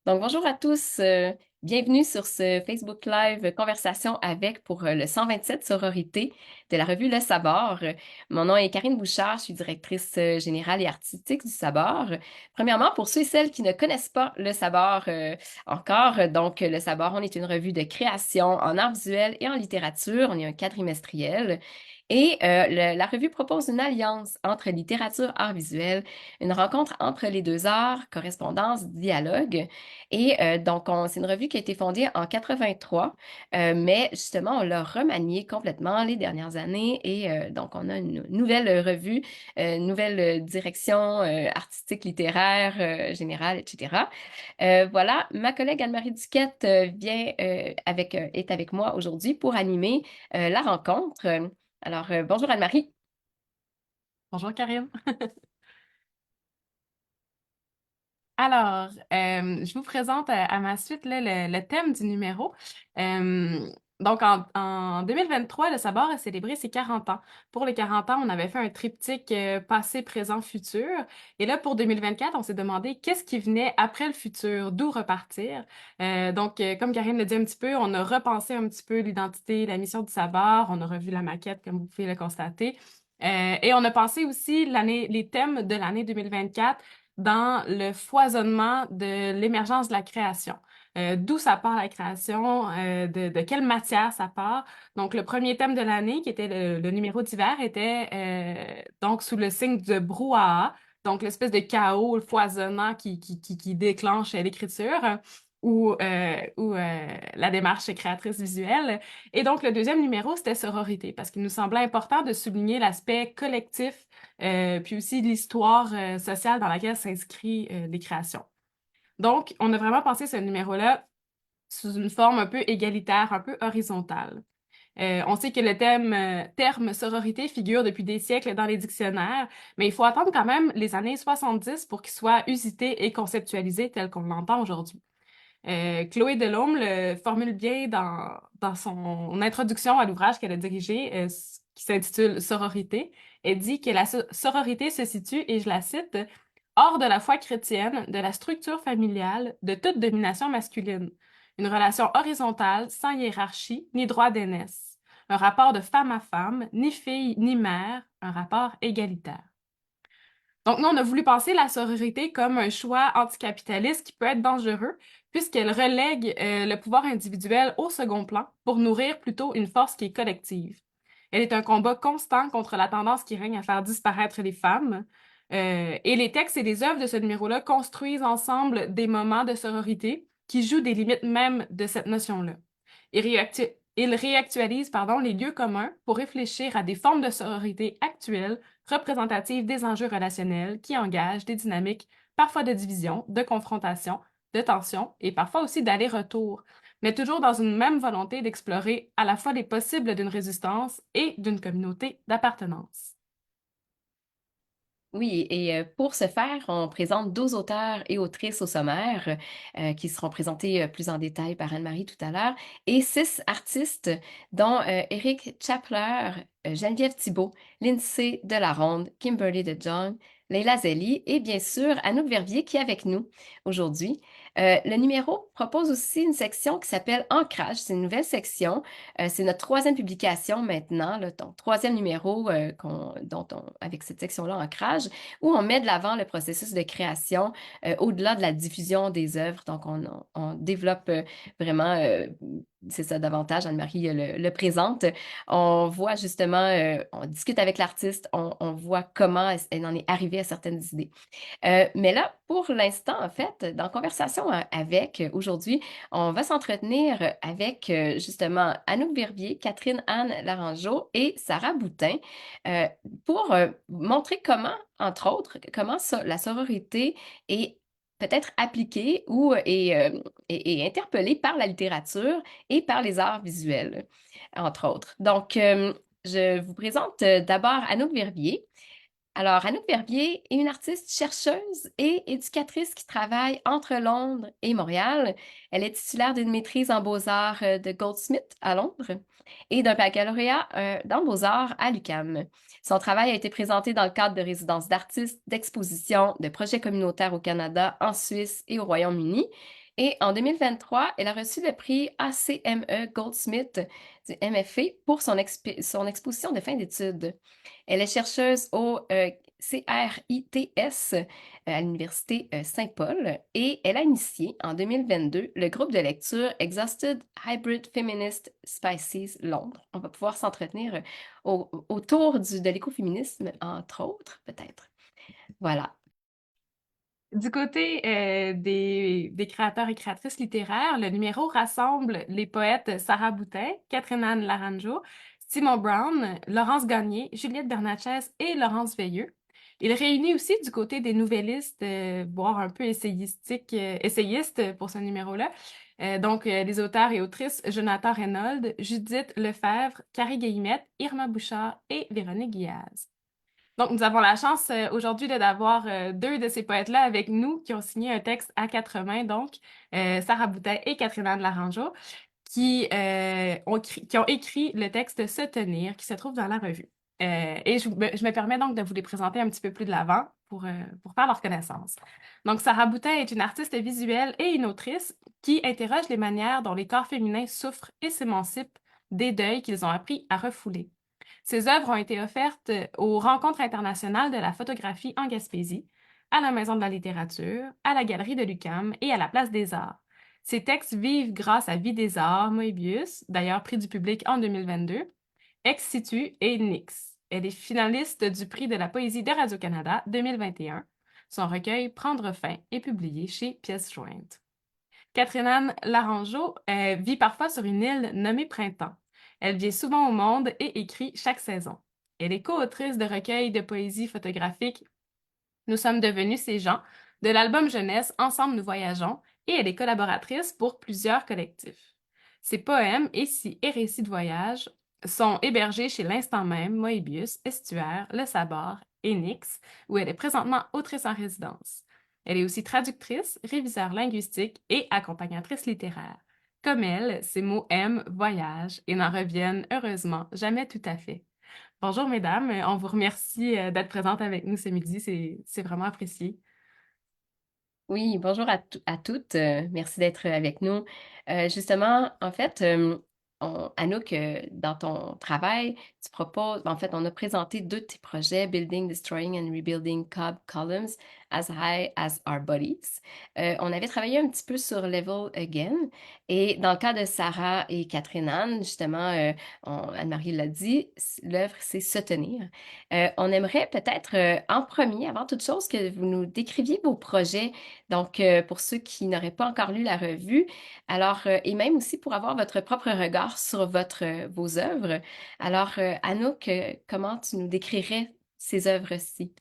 Donc, bonjour à tous. Bienvenue sur ce Facebook Live Conversation avec pour le 127 sororité de la revue Le Sabord. Mon nom est Karine Bouchard, je suis directrice générale et artistique du Sabord. Premièrement, pour ceux et celles qui ne connaissent pas Le Sabord encore, donc Le Sabord, on est une revue de création en art visuel et en littérature. On est un quadrimestriel. Et la revue propose une alliance entre littérature, art visuel, une rencontre entre les deux arts, correspondance, dialogue. Et donc, c'est une revue qui a été fondée en 83, mais justement, on l'a remaniée complètement les dernières années. Et donc, on a une nouvelle revue, une nouvelle direction artistique, littéraire, générale, etc. Voilà, ma collègue Anne-Marie Duquette est avec moi aujourd'hui pour animer la rencontre. Alors, bonjour Anne-Marie. Bonjour Karim. Alors, je vous présente à ma suite là, le thème du numéro. Euh, donc, en 2023, le Sabord a célébré ses 40 ans. Pour les 40 ans, on avait fait un triptyque passé, présent, futur. Et là, pour 2024, on s'est demandé qu'est-ce qui venait après le futur, d'où repartir. Donc, comme Karine le dit un petit peu, on a repensé un petit peu l'identité, la mission du Sabord. On a revu la maquette, comme vous pouvez le constater. Et on a pensé aussi les thèmes de l'année 2024 dans le foisonnement de l'émergence de la création. D'où ça part la création, de quelle matière ça part. Donc, le premier thème de l'année, qui était le numéro d'hiver, était donc sous le signe de brouhaha, donc l'espèce de chaos foisonnant qui déclenche l'écriture ou la démarche créatrice visuelle. Et donc, le deuxième numéro, c'était sororité, parce qu'il nous semblait important de souligner l'aspect collectif puis aussi l'histoire sociale dans laquelle s'inscrit les créations. Donc, on a vraiment pensé ce numéro-là sous une forme un peu égalitaire, un peu horizontale. On sait que terme sororité figure depuis des siècles dans les dictionnaires, mais il faut attendre quand même les années 70 pour qu'il soit usité et conceptualisé tel qu'on l'entend aujourd'hui. Chloé Delhomme le formule bien dans son introduction à l'ouvrage qu'elle a dirigé, qui s'intitule Sororité. Elle dit que la sororité se situe, et je la cite, hors de la foi chrétienne, de la structure familiale, de toute domination masculine. Une relation horizontale, sans hiérarchie, ni droit d'aînesse. Un rapport de femme à femme, ni fille ni mère, un rapport égalitaire. Donc, nous, on a voulu penser la sororité comme un choix anticapitaliste qui peut être dangereux, puisqu'elle relègue le pouvoir individuel au second plan pour nourrir plutôt une force qui est collective. Elle est un combat constant contre la tendance qui règne à faire disparaître les femmes. Et les textes et les œuvres de ce numéro-là construisent ensemble des moments de sororité qui jouent des limites même de cette notion-là. Il réactualise les lieux communs pour réfléchir à des formes de sororité actuelles représentative des enjeux relationnels qui engagent des dynamiques parfois de division, de confrontation, de tension et parfois aussi d'aller-retour, mais toujours dans une même volonté d'explorer à la fois les possibles d'une résistance et d'une communauté d'appartenance. Oui, et pour ce faire, on présente 12 auteurs et autrices au sommaire qui seront présentés plus en détail par Anne-Marie tout à l'heure, et 6 artistes, dont Éric Chapler, Geneviève Thibault, Lindsay Delaronde, Kimberly DeJong, Leila Zelli et bien sûr Anouk Verviers qui est avec nous aujourd'hui. Le numéro propose aussi une section qui s'appelle Ancrage. C'est une nouvelle section. C'est notre troisième publication maintenant, là, donc troisième numéro avec cette section-là, Ancrage, où on met de l'avant le processus de création au-delà de la diffusion des œuvres. Donc, on développe vraiment, c'est ça davantage, Anne-Marie le présente. On voit justement, on discute avec l'artiste, on voit comment elle en est arrivée à certaines idées. Mais là, pour l'instant, en fait, dans Conversation avec, aujourd'hui, on va s'entretenir avec justement Anouk Verbier, Catherine-Anne Larangeau et Sarah Boutin euh, pour montrer comment, entre autres, la sororité est peut-être appliquée et interpellée par la littérature et par les arts visuels, entre autres. Donc, je vous présente d'abord Anouk Verbier. Alors, Anouk Verbier est une artiste chercheuse et éducatrice qui travaille entre Londres et Montréal. Elle est titulaire d'une maîtrise en beaux-arts de Goldsmith à Londres et d'un baccalauréat dans beaux-arts à l'UQAM. Son travail a été présenté dans le cadre de résidences d'artistes, d'expositions, de projets communautaires au Canada, en Suisse et au Royaume-Uni. Et en 2023, elle a reçu le prix ACME Goldsmith du MFA pour son exposition de fin d'études. Elle est chercheuse au CRITS à l'Université Saint-Paul et elle a initié en 2022 le groupe de lecture Exhausted Hybrid Feminist Species Londres. On va pouvoir s'entretenir autour de l'écoféminisme, entre autres, peut-être. Voilà. Du côté des créateurs et créatrices littéraires, le numéro rassemble les poètes Sarah Boutin, Catherine-Anne Laranjo, Simon Brown, Laurence Gagné, Juliette Bernatchez et Laurence Veilleux. Il réunit aussi du côté des nouvellistes, voire un peu essayistes pour ce numéro-là. Les auteurs et autrices Jonathan Reynolds, Judith Lefebvre, Carrie Guillemette, Irma Bouchard et Véronique Guillaz. Donc, nous avons la chance aujourd'hui d'avoir deux de ces poètes-là avec nous qui ont signé un texte à quatre mains, donc Sarah Boutin et Catherine-Anne Laranjo, qui ont écrit le texte Se tenir, qui se trouve dans la revue. Je me permets donc de vous les présenter un petit peu plus de l'avant pour faire leur connaissance. Donc, Sarah Boutin est une artiste visuelle et une autrice qui interroge les manières dont les corps féminins souffrent et s'émancipent des deuils qu'ils ont appris à refouler. Ces œuvres ont été offertes aux Rencontres internationales de la photographie en Gaspésie, à la Maison de la littérature, à la Galerie de l'UQAM et à la Place des Arts. Ces textes vivent grâce à Vie des Arts, Moebius, d'ailleurs prix du public en 2022, Ex Situ et Nix. Elle est finaliste du prix de la poésie de Radio-Canada 2021. Son recueil Prendre fin est publié chez Pièces jointes. Catherine-Anne Laranjo vit parfois sur une île nommée Printemps. Elle vient souvent au monde et écrit chaque saison. Elle est co-autrice de recueils de poésie photographique Nous sommes devenus ces gens, de l'album jeunesse Ensemble nous voyageons, et elle est collaboratrice pour plusieurs collectifs. Ses poèmes et récits de voyage sont hébergés chez l'Instant même, Moebius, Estuaire, Le Sabord et Nix, où elle est présentement autrice en résidence. Elle est aussi traductrice, réviseur linguistique et accompagnatrice littéraire. Comme elle, ses mots aiment, voyagent et n'en reviennent heureusement jamais tout à fait. Bonjour mesdames, on vous remercie d'être présentes avec nous ce midi, c'est vraiment apprécié. Oui, bonjour à toutes. Merci d'être avec nous. Justement, en fait, Anouk, dans ton travail, tu proposes, en fait, on a présenté deux de tes projets, Building, Destroying and Rebuilding Cobb Columns as High as Our Bodies. On avait travaillé un petit peu sur Level Again. Et dans le cas de Sarah et Catherine Anne, justement, Anne-Marie l'a dit, l'œuvre, c'est Se tenir. On aimerait peut-être, en premier, avant toute chose, que vous nous décriviez vos projets donc, pour ceux qui n'auraient pas encore lu la revue, alors, et même aussi pour avoir votre propre regard sur vos œuvres. Alors, Anouk, comment tu nous décrirais ces œuvres-ci?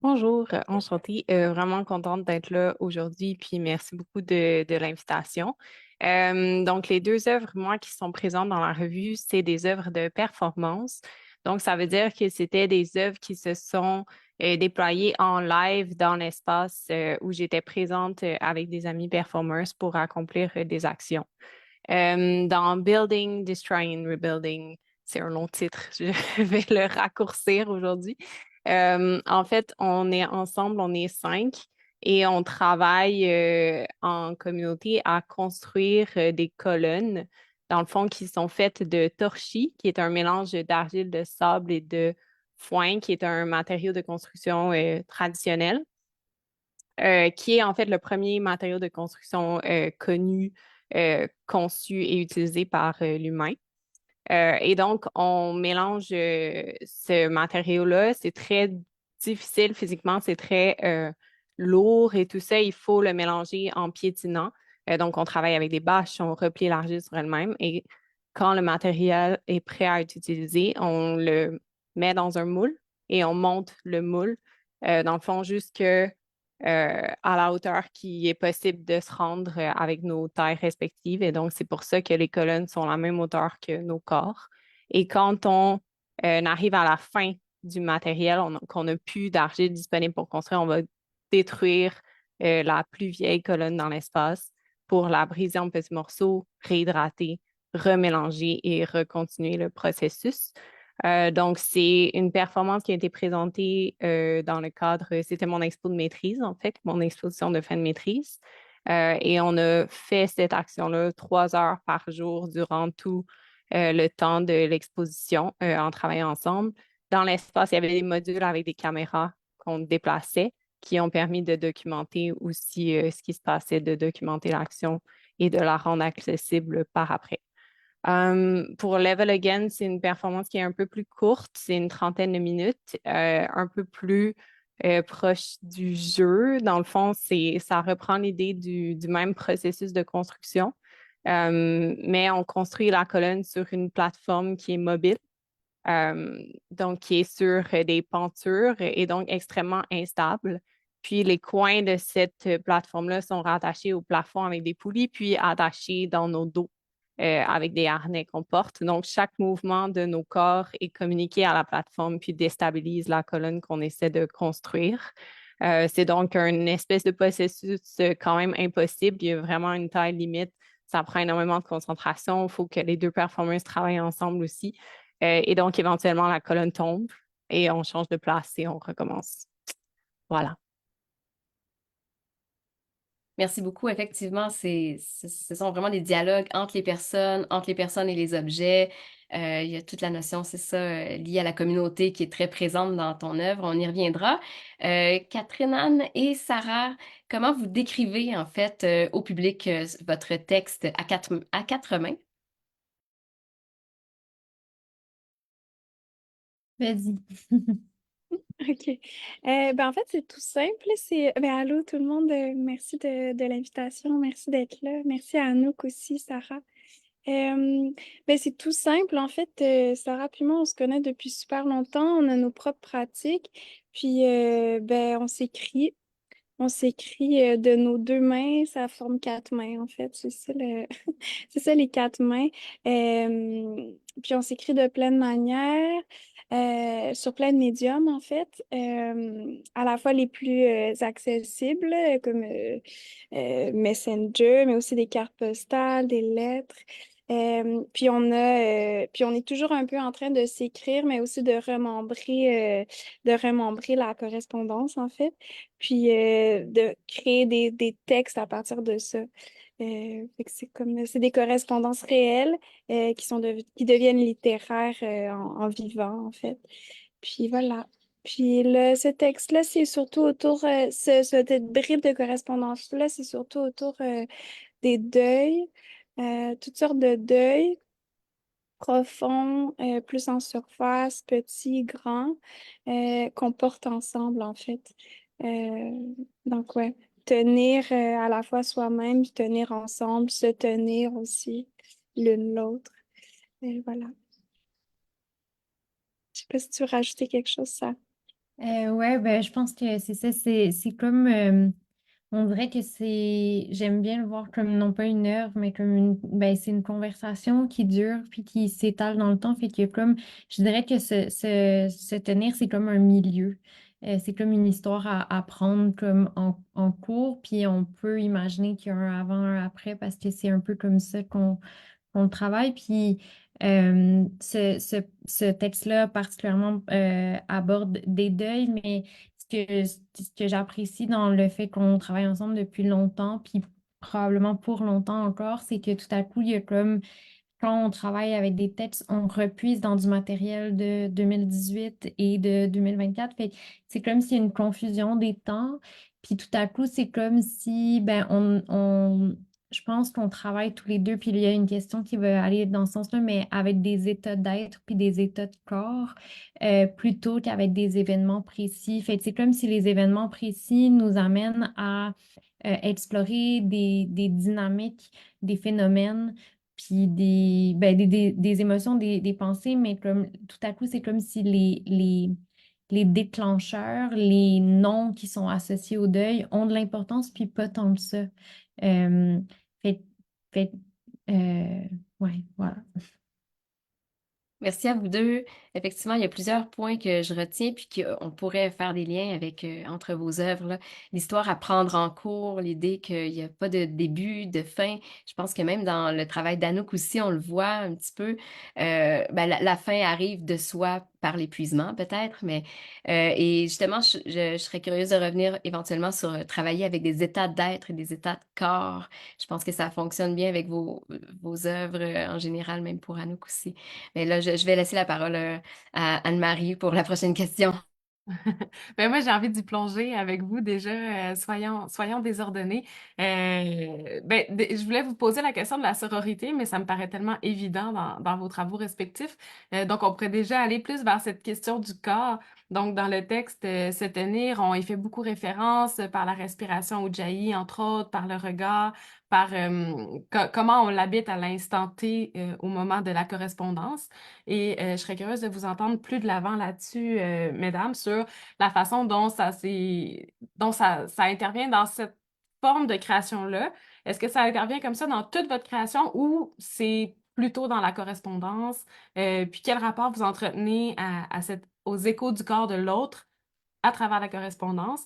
Bonjour, enchantée. Vraiment contente d'être là aujourd'hui, puis merci beaucoup de l'invitation. Donc, les deux œuvres, moi, qui sont présentes dans la revue, c'est des œuvres de performance. Donc, ça veut dire que c'était des œuvres qui se sont déployées en live dans l'espace où j'étais présente avec des amis performers pour accomplir des actions. Dans Building, Destroying, Rebuilding, c'est un long titre, je vais le raccourcir aujourd'hui. En fait, on est ensemble, on est 5 et on travaille en communauté à construire des colonnes, dans le fond, qui sont faites de torchis, qui est un mélange d'argile, de sable et de foin, qui est un matériau de construction traditionnel, qui est en fait le premier matériau de construction connu, conçu et utilisé par l'humain. Et donc, on mélange ce matériau-là. C'est très difficile physiquement, c'est très lourd et tout ça. Il faut le mélanger en piétinant. Donc, on travaille avec des bâches, on replie l'argile sur elle-même. Et quand le matériel est prêt à être utilisé, on le met dans un moule et on monte le moule, dans le fond, jusque à la hauteur qui est possible de se rendre avec nos tailles respectives. Et donc, c'est pour ça que les colonnes sont à la même hauteur que nos corps. Et quand on arrive à la fin du matériel, qu'on n'a plus d'argile disponible pour construire, on va détruire la plus vieille colonne dans l'espace pour la briser en petits morceaux, réhydrater, remélanger et recontinuer le processus. Donc, c'est une performance qui a été présentée dans le cadre, c'était mon expo de maîtrise, en fait, mon exposition de fin de maîtrise. Et on a fait cette action-là 3 heures par jour durant tout le temps de l'exposition en travaillant ensemble. Dans l'espace, il y avait des modules avec des caméras qu'on déplaçait qui ont permis de documenter aussi ce qui se passait, de documenter l'action et de la rendre accessible par après. Pour Level Again, c'est une performance qui est un peu plus courte, c'est une trentaine de minutes, un peu plus proche du jeu. Dans le fond, ça reprend l'idée du même processus de construction, mais on construit la colonne sur une plateforme qui est mobile, donc qui est sur des pentures et donc extrêmement instable. Puis les coins de cette plateforme-là sont rattachés au plafond avec des poulies, puis attachés dans nos dos avec des harnais qu'on porte. Donc, chaque mouvement de nos corps est communiqué à la plateforme, puis déstabilise la colonne qu'on essaie de construire. C'est donc une espèce de processus quand même impossible. Il y a vraiment une taille limite. Ça prend énormément de concentration. Il faut que les deux performeurs travaillent ensemble aussi. Et donc, éventuellement, la colonne tombe et on change de place et on recommence. Voilà. Merci beaucoup. Effectivement, ce sont vraiment des dialogues entre les personnes et les objets. Il y a toute la notion, c'est ça, liée à la communauté qui est très présente dans ton œuvre. On y reviendra. Catherine Anne et Sarah, comment vous décrivez en fait au public votre texte à quatre mains? Vas-y. OK. En fait, c'est tout simple. Allô tout le monde, merci de l'invitation, merci d'être là. Merci à Anouk aussi, Sarah. C'est tout simple. En fait, Sarah puis moi, on se connaît depuis super longtemps. On a nos propres pratiques. Puis, on s'écrit. On s'écrit de nos deux mains, ça forme quatre mains, en fait. C'est ça, c'est ça les quatre mains. Puis on s'écrit de plein de manières, sur plein de médiums, en fait. À la fois les plus accessibles, comme Messenger, mais aussi des cartes postales, des lettres. Puis on est toujours un peu en train de s'écrire, mais aussi de remembrer la correspondance, en fait, puis de créer des textes à partir de ça. Fait que c'est des correspondances réelles qui deviennent littéraires en vivant, en fait. Puis voilà. Puis ce texte-là, c'est surtout autour, cette bribe de correspondance-là, c'est surtout autour des deuils, toutes sortes de deuils profonds, plus en surface, petits, grands, qu'on porte ensemble, en fait. Euh, donc, ouais, tenir à la fois soi-même, tenir ensemble, se tenir aussi l'une l'autre. Et voilà. Je sais pas si tu veux rajouter quelque chose, ça. Ouais, je pense que c'est ça, c'est comme, on dirait que j'aime bien le voir comme non pas une œuvre, mais comme c'est une conversation qui dure puis qui s'étale dans le temps, fait que comme, je dirais que se tenir, c'est comme un milieu. C'est comme une histoire à prendre comme en cours, puis on peut imaginer qu'il y a un avant, un après, parce que c'est un peu comme ça qu'on travaille. Puis ce texte-là particulièrement aborde des deuils, mais ce que j'apprécie dans le fait qu'on travaille ensemble depuis longtemps, puis probablement pour longtemps encore, c'est que tout à coup, il y a comme quand on travaille avec des textes, on repuise dans du matériel de 2018 et de 2024. Fait que c'est comme s'il y a une confusion des temps. Puis tout à coup, c'est comme si je pense qu'on travaille tous les deux, puis il y a une question qui va aller dans ce sens-là, mais avec des états d'être puis des états de corps, plutôt qu'avec des événements précis. Fait que c'est comme si les événements précis nous amènent à explorer des dynamiques, des phénomènes puis des émotions, des pensées, mais comme tout à coup, c'est comme si les déclencheurs, les noms qui sont associés au deuil ont de l'importance, puis pas tant que ça. Euh, fait, fait, ouais, voilà. Merci à vous deux. effectivement, il y a plusieurs points que je retiens, puis qu'on pourrait faire des liens avec entre vos œuvres, là. L'histoire à prendre en cours, l'idée qu'il n'y a pas de début, de fin. Je pense que même dans le travail d'Anouk aussi, on le voit un petit peu. Ben, la fin arrive de soi par l'épuisement, peut-être, mais et justement, je serais curieuse de revenir éventuellement sur travailler avec des états d'être et des états de corps. Je pense que ça fonctionne bien avec vos œuvres en général, même pour Anouk aussi. Mais là, je vais laisser la parole à Anne-Marie pour la prochaine question. Ben moi, j'ai envie d'y plonger avec vous déjà. Soyons désordonnés. Je voulais vous poser la question de la sororité, mais ça me paraît tellement évident dans vos travaux respectifs. Donc, on pourrait déjà aller plus vers cette question du corps. Donc, dans le texte, se tenir, on y fait beaucoup référence par la respiration Ujjayi, entre autres, par le regard, par comment on l'habite à l'instant T au moment de la correspondance. Et je serais curieuse de vous entendre plus de l'avant là-dessus, mesdames, sur la façon dont ça intervient dans cette forme de création-là. Est-ce que ça intervient comme ça dans toute votre création ou c'est plutôt dans la correspondance? Puis quel rapport vous entretenez aux échos du corps de l'autre à travers la correspondance?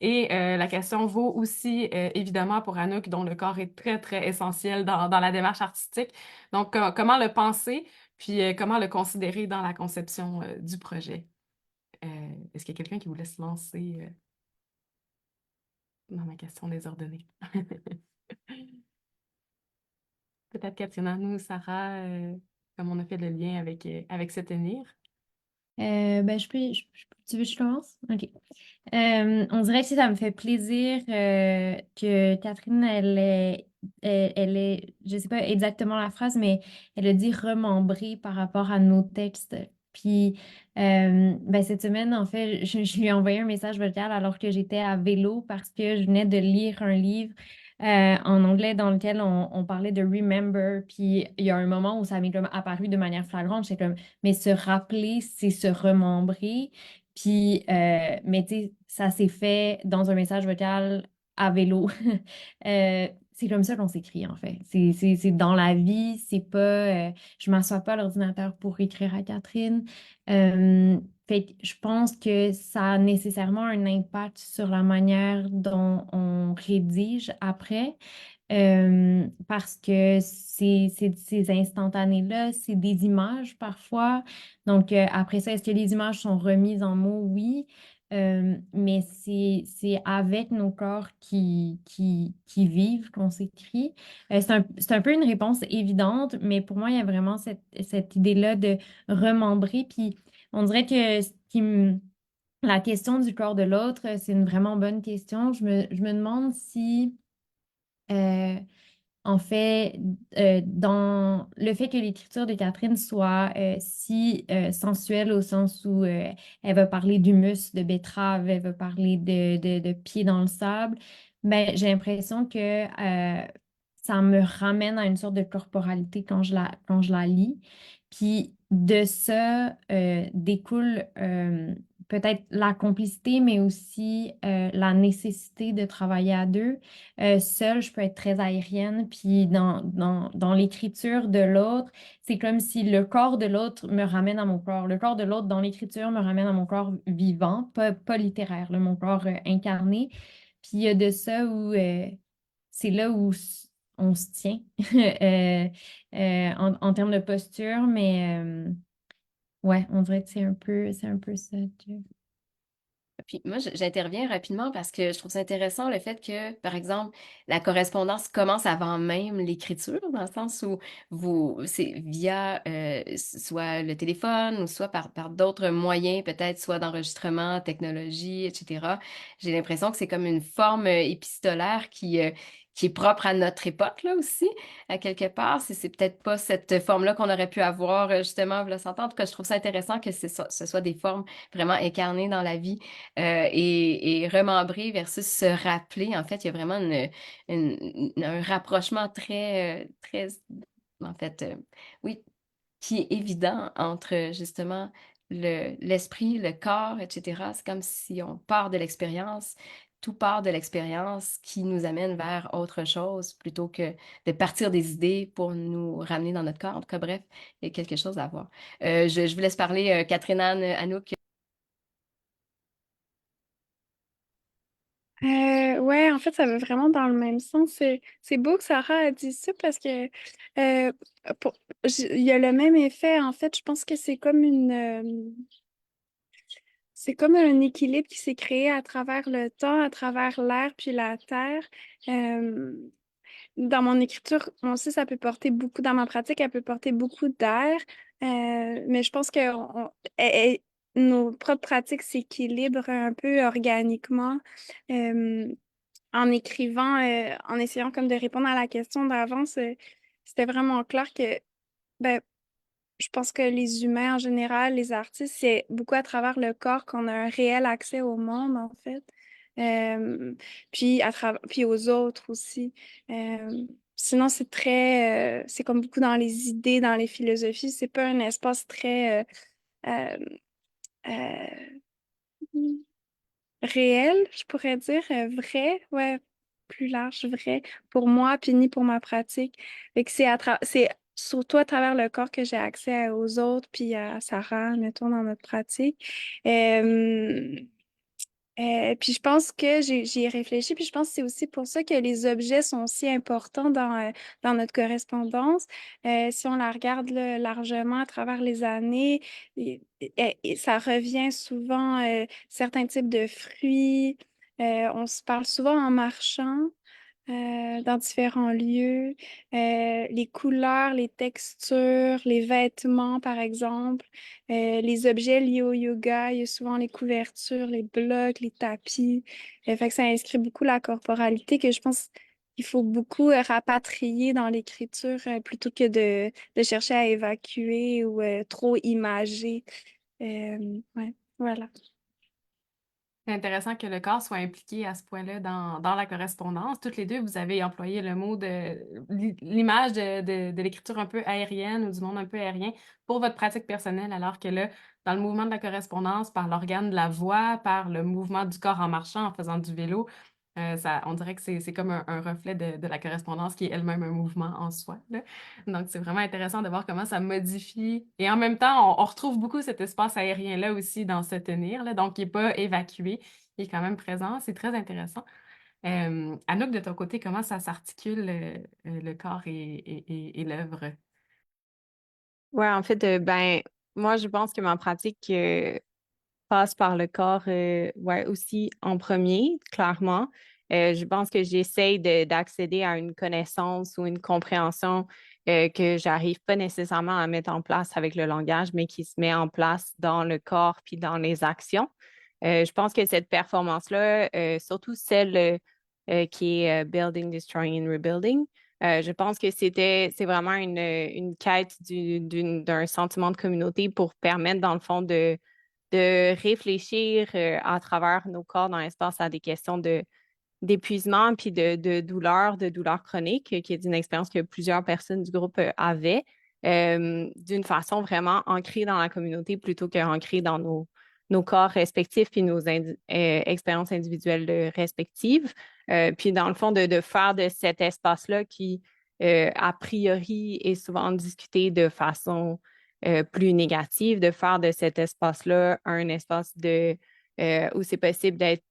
Et la question vaut aussi évidemment pour Anouk, dont le corps est très, très essentiel dans la démarche artistique. Donc, comment le penser, puis comment le considérer dans la conception du projet? Est-ce qu'il y a quelqu'un qui vous laisse lancer dans ma question désordonnée? Peut-être Katina, nous, Sarah, comme on a fait le lien avec se tenir. Ben, tu veux que je commence? OK. On dirait que ça me fait plaisir que Catherine, je sais pas exactement la phrase, mais elle a dit remembrer par rapport à nos textes. Puis, ben, cette semaine, en fait, je lui ai envoyé un message vocal alors que j'étais à vélo parce que je venais de lire un livre en anglais dans lequel on parlait de remember. Puis, il y a un moment où ça m'est comme apparu de manière flagrante. J'étais comme, mais se rappeler, c'est se remembrer. Puis, mais tu sais, ça s'est fait dans un message vocal à vélo. C'est comme ça qu'on s'écrit, en fait. C'est dans la vie, c'est pas... je m'assois pas à l'ordinateur pour écrire à Catherine. Fait que je pense que ça a nécessairement un impact sur la manière dont on rédige après. Parce que ces instantanés-là, c'est des images parfois. Donc, après ça, est-ce que les images sont remises en mots? Oui. Mais c'est avec nos corps qui vivent qu'on s'écrit. C'est un peu une réponse évidente, mais pour moi, il y a vraiment cette idée-là de remembrer. Puis, on dirait que la question du corps de l'autre, c'est une vraiment bonne question. Je me demande si... euh, en fait, dans le fait que l'écriture de Catherine soit si sensuelle au sens où elle va parler d'humus, de betterave, elle va parler de pieds dans le sable, ben, j'ai l'impression que ça me ramène à une sorte de corporalité quand je la lis. Puis de ça découle peut-être la complicité, mais aussi la nécessité de travailler à deux. Seule, je peux être très aérienne, puis dans l'écriture de l'autre, c'est comme si le corps de l'autre me ramène à mon corps. Le corps de l'autre dans l'écriture me ramène à mon corps vivant, pas littéraire, là, mon corps incarné. Puis il y a de ça où c'est là où on se tient en termes de posture, mais ouais, on dirait que c'est un peu ça. Puis moi, j'interviens rapidement parce que je trouve ça intéressant le fait que, par exemple, la correspondance commence avant même l'écriture, dans le sens où c'est via soit le téléphone ou soit par d'autres moyens, peut-être soit d'enregistrement, technologie, etc. J'ai l'impression que c'est comme une forme épistolaire qui est propre à notre époque, là aussi, à quelque part. C'est peut-être pas cette forme-là qu'on aurait pu avoir, justement, vous le sentez. En tout cas, je trouve ça intéressant que ce soit des formes vraiment incarnées dans la vie et remembrer versus se rappeler. En fait, il y a vraiment un rapprochement très, en fait, oui, qui est évident entre justement l'esprit, le corps, etc. C'est comme si on part de l'expérience, tout part de l'expérience qui nous amène vers autre chose plutôt que de partir des idées pour nous ramener dans notre corps. En tout cas, bref, il y a quelque chose à voir. Je vous laisse parler, Catherine Anne, Anouk. Ouais, en fait, ça va vraiment dans le même sens. C'est beau que Sarah a dit ça parce que euh, pour- il y a le même effet. En fait, je pense que c'est comme un équilibre qui s'est créé à travers le temps, à travers l'air puis la terre. Euh, Dans mon écriture, moi aussi, ça peut porter beaucoup, dans ma pratique, elle peut porter beaucoup d'air, mais je pense que nos propres pratiques s'équilibrent un peu organiquement euh, en écrivant, en essayant comme de répondre à la question d'avance. C'était vraiment clair que ben, je pense que les humains en général, les artistes, c'est beaucoup à travers le corps qu'on a un réel accès au monde, en fait. Euh, puis aux autres aussi. Sinon, c'est comme beaucoup dans les idées, dans les philosophies, c'est pas un espace très euh, euh, réel, je pourrais dire, vrai, ouais, plus large, vrai, pour moi, puis ni pour ma pratique. Fait que c'est surtout à travers le corps que j'ai accès aux autres, puis à Sarah, mettons, dans notre pratique. Euh, puis je pense que j'y ai réfléchi, puis je pense que c'est aussi pour ça que les objets sont si importants dans notre correspondance. Si on la regarde là, largement à travers les années, ça revient souvent, certains types de fruits. On se parle souvent en marchant dans différents lieux. Les couleurs, les textures, les vêtements, par exemple, les objets liés au yoga, il y a souvent les couvertures, les blocs, les tapis. Fait que ça inscrit beaucoup la corporalité que je pense qu'il faut beaucoup rapatrier dans l'écriture plutôt que de chercher à évacuer ou trop imager. Ouais, voilà. C'est intéressant que le corps soit impliqué à ce point-là dans la correspondance. Toutes les deux, vous avez employé le mot l'image de l'écriture un peu aérienne ou du monde un peu aérien pour votre pratique personnelle, alors que là, dans le mouvement de la correspondance, par l'organe de la voix, par le mouvement du corps en marchant, en faisant du vélo, on dirait que c'est comme un reflet de la correspondance qui est elle-même un mouvement en soi, là. Donc, c'est vraiment intéressant de voir comment ça modifie. Et en même temps, on retrouve beaucoup cet espace aérien-là aussi dans se tenir, là. Donc, il n'est pas évacué, il est quand même présent. C'est très intéressant. Anouk, de ton côté, comment ça s'articule le corps et l'œuvre? Ouais, en fait, ben, moi, je pense que ma pratique passe par le corps, ouais, aussi en premier, clairement. Je pense que j'essaye d'accéder à une connaissance ou une compréhension que j'arrive pas nécessairement à mettre en place avec le langage, mais qui se met en place dans le corps puis dans les actions. Je pense que cette performance-là, surtout celle qui est Building, Destroying and Rebuilding, je pense que c'est vraiment une quête d'un sentiment de communauté pour permettre, dans le fond, de réfléchir à travers nos corps dans l'espace à des questions d'épuisement puis de douleur chronique, qui est une expérience que plusieurs personnes du groupe avaient, d'une façon vraiment ancrée dans la communauté plutôt qu'ancrée dans nos corps respectifs puis nos expériences individuelles respectives. Puis dans le fond, de faire de cet espace-là qui, a priori, est souvent discuté de façon plus négative, de faire de cet espace-là un espace où c'est possible d'être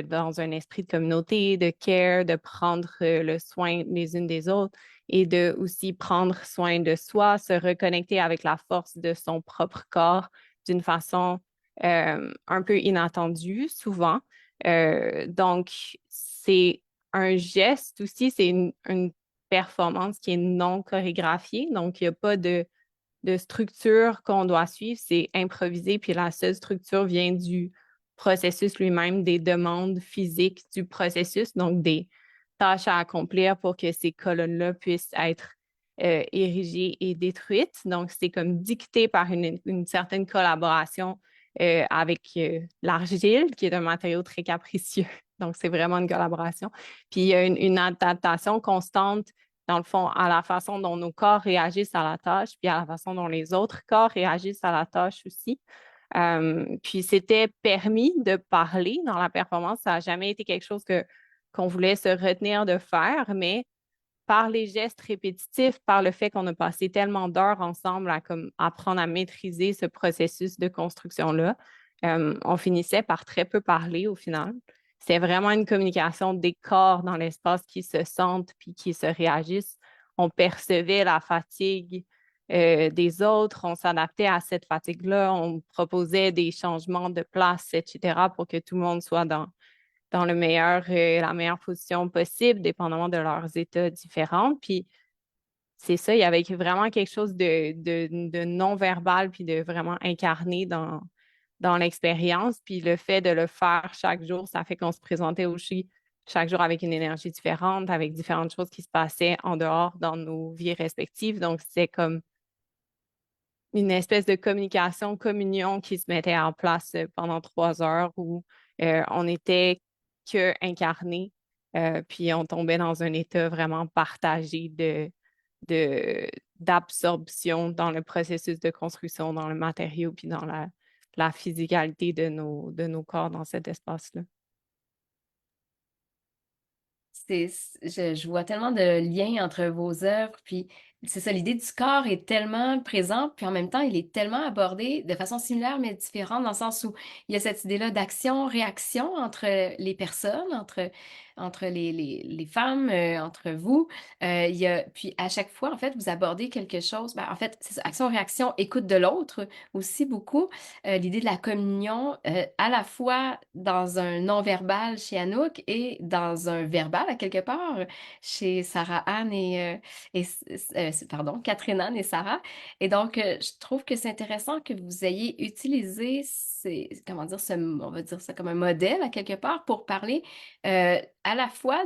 dans un esprit de communauté, de care, de prendre le soin les unes des autres et de aussi prendre soin de soi, se reconnecter avec la force de son propre corps d'une façon un peu inattendue, souvent. Donc, c'est un geste aussi, c'est une performance qui est non chorégraphiée, donc il n'y a pas de structure qu'on doit suivre, c'est improvisé, puis la seule structure vient du processus lui-même, des demandes physiques du processus, donc des tâches à accomplir pour que ces colonnes-là puissent être érigées et détruites. Donc, c'est comme dicté par une certaine collaboration avec l'argile, qui est un matériau très capricieux. Donc, c'est vraiment une collaboration. Puis, il y a une adaptation constante dans le fond, à la façon dont nos corps réagissent à la tâche, puis à la façon dont les autres corps réagissent à la tâche aussi. Puis c'était permis de parler dans la performance. Ça n'a jamais été quelque chose qu'on voulait se retenir de faire, mais par les gestes répétitifs, par le fait qu'on a passé tellement d'heures ensemble à comme, apprendre à maîtriser ce processus de construction-là, on finissait par très peu parler au final. C'est vraiment une communication des corps dans l'espace qui se sentent puis qui se réagissent. On percevait la fatigue des autres, on s'adaptait à cette fatigue-là, on proposait des changements de place, etc., pour que tout le monde soit dans la meilleure position possible, dépendamment de leurs états différents. Puis c'est ça, il y avait vraiment quelque chose de non-verbal, puis de vraiment incarné dans l'expérience. Puis le fait de le faire chaque jour, ça fait qu'on se présentait aussi chaque jour avec une énergie différente, avec différentes choses qui se passaient en dehors dans nos vies respectives. Donc, c'était comme une espèce de communication, communion qui se mettait en place pendant 3 heures où on était que incarné, puis on tombait dans un état vraiment partagé de, d'absorption dans le processus de construction, dans le matériau, puis dans la physicalité de nos corps dans cet espace-là. Je vois tellement de liens entre vos œuvres, puis c'est ça, l'idée du corps est tellement présente, puis en même temps, il est tellement abordé de façon similaire mais différente, dans le sens où il y a cette idée-là d'action-réaction entre les personnes, entre les femmes, entre vous. Puis à chaque fois, en fait, vous abordez quelque chose, ben, en fait, c'est ça, action-réaction, écoute de l'autre aussi beaucoup. L'idée de la communion, à la fois dans un non-verbal chez Anouk et dans un verbal, à quelque part, chez Sarah Anne pardon, Catherine Anne et Sarah. Et donc, je trouve que c'est intéressant que vous ayez utilisé comment dire, on va dire ça comme un modèle, à quelque part, pour parler à la fois